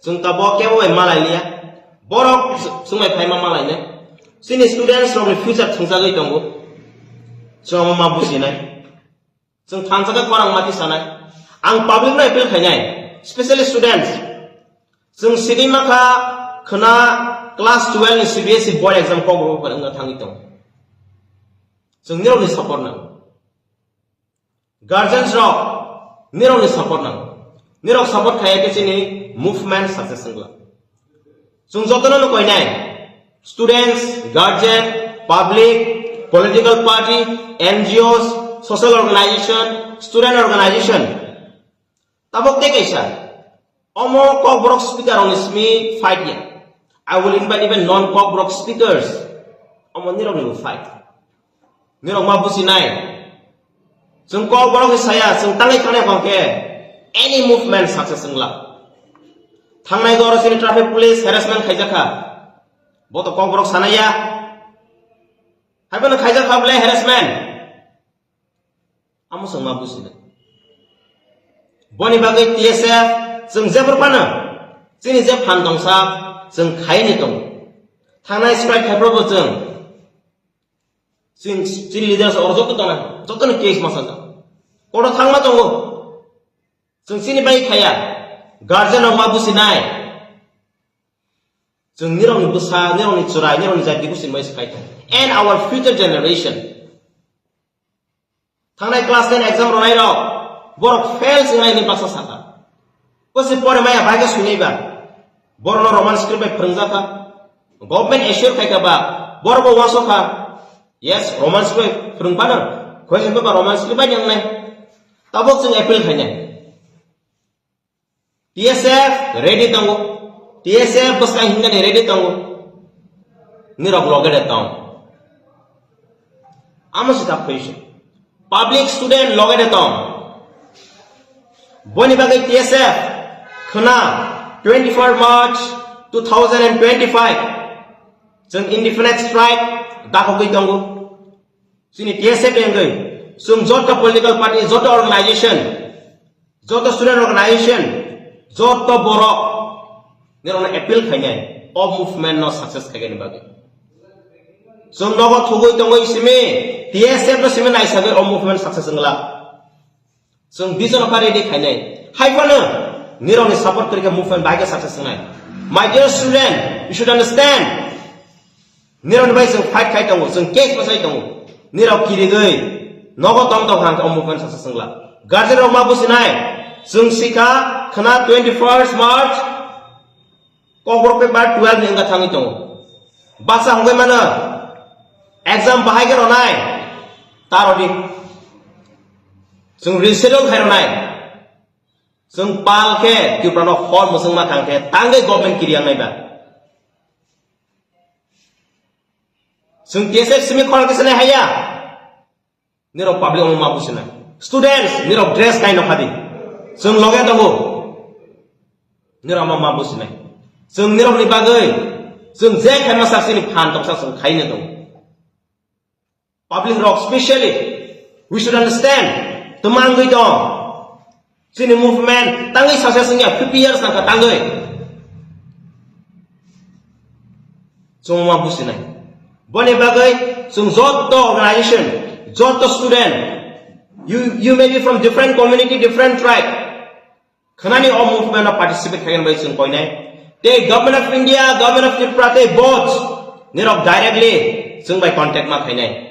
जों तबो केबो मालायलिया borok sungai phaima malaine sini students rok ni future thangjagai tongo जों मा बुजिनाय जों थांजागा खरां माथि सानाय आं पाब्लिक ना एपिल खायनाय स्पेशली स्टूडेंट्स जों सिगै माखा खना क्लास 12 नि CBSE बोर्ड एग्जाम को ग्रुप फोरोंनो थाङि दं जों निरौनि सपोर्ट नां गार्जियन्स रक निरौनि सपोर्ट नां निरौक सपोर्ट खायाखै सिनि मुभमेंट सक्सेस संगला जों जतनो कयनाय students guardian public political party NGOs social organization student organization tabok te kaisa omo cockroach speaker on me fight ya I will invite even non cockroach speakers omo nirok will fight nirok ma businai जों cockroach saya जों tangai khane bangke any movement success ngla thangnai goro sini traffic police harassment khaijaka boto cockroach sanaya Haibana khaijak khable harassment amo sangma busina boni bagai TSF जों जेबर पानो जोंनि जे फान दंसा जों खायनि दं थानाय स्ट्राइक खायफ्राबो जों लिडार्स अरजक दं जतन केस मासाजा कोड थांमा दङ जों सिनि बाय खाया गार्जियन मा बुसिनाय जों निरौनि बुसा निरौनि चुराय निरौनि जाति बुसिनबाय खायथा and our future generation थांनाय क्लास 10 एग्जाम रनाय र बर फेल जोंनायनि बासा साथा कोसे परे माया बायगा सुनैबा बरनो रोमान स्क्रिप्ट बाय फोरोंजाखा गभर्नमेन्ट एश्योर खायखाबा बरबो वासखा यस रोमान स्क्रिप्ट फोरोंबानो क्वेश्चन पेपर रोमान स्क्रिप्ट बाय नंनाय तबो जों एपिल खायनाय TSF रेडी दंगो TSF बसका हिंगानि रेडी दंगो निरक लगे दं Amasita question. Public student logarithm. Boni bagai TSF. Khana 24 March 2025. Jeng indefinite strike. Dako gay tanggo. Sini TSF yang gay. Sum jota political party, jota organization, jota student organization, jota borok. Nirona appeal kanya. Of movement no success kaya ni bagai. Sum nogo thugoi tanggo isime. TSF no simen ai sabe om movement success ngla sung vision of ready khainai haibana nironi support karike movement baige success ngai my dear student you should understand nironi bai sung fight khai tango sung case pasai tango nirok kirigei nogo tong tong hang om movement success ngla guardian of mabusinai sung sika khana 21st March kokor paper 12 ni nga thangi tango basa hongoi mana exam bahai ge ronai Tarodi, sung reschedule khairnai, sung palke kiuprano hall musung matangke, tangge government kiriang naiba. Sung TSF simi khol kisane haya, niro public umum mabusina. Students niro dress kind of hadi, sung loge dago, niro mabusina. Sung niro nibagai, sung zek hai masak sini phan toksa sung khaine dong. Public rock, especially, we should understand the mangai dong. Sini movement, tangai successnya 50 years nangka tangai. Semua businai. Bone bagai, sung joto organization, joto student. You may be from different community, different tribe. Kanani all movement participate kagan by sung koinai. They government of India, government of Tripura, they both. Nirok directly, sung by contact ma kainai.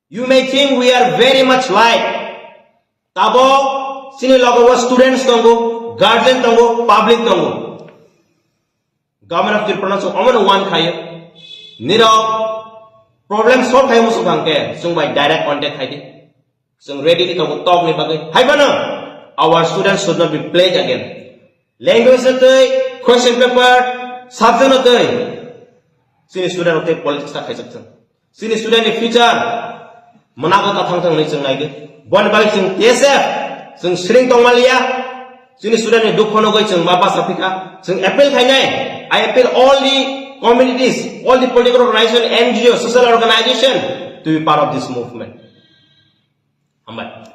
You may think we are very much like tabo sini logo students tongo guardian tongo public tongo government of Tripura so amon one khaye niro problem solve khaye musu bangke sung by direct contact khaye sung ready tongo talk ni bagai hai bana our students should not be played again language atoi question paper subject atoi sini student atoi politics ta khaye sakthang sini student ni future Menaga tatang tang leceng lagi. Buan balik sing TSF, sing sering tong malia, sini sudah ni duk kono goi sing bapa sapika, sing appeal kayaknya. I appeal all the communities, all the political organization, NGO, social organization to be part of this movement. Hambat.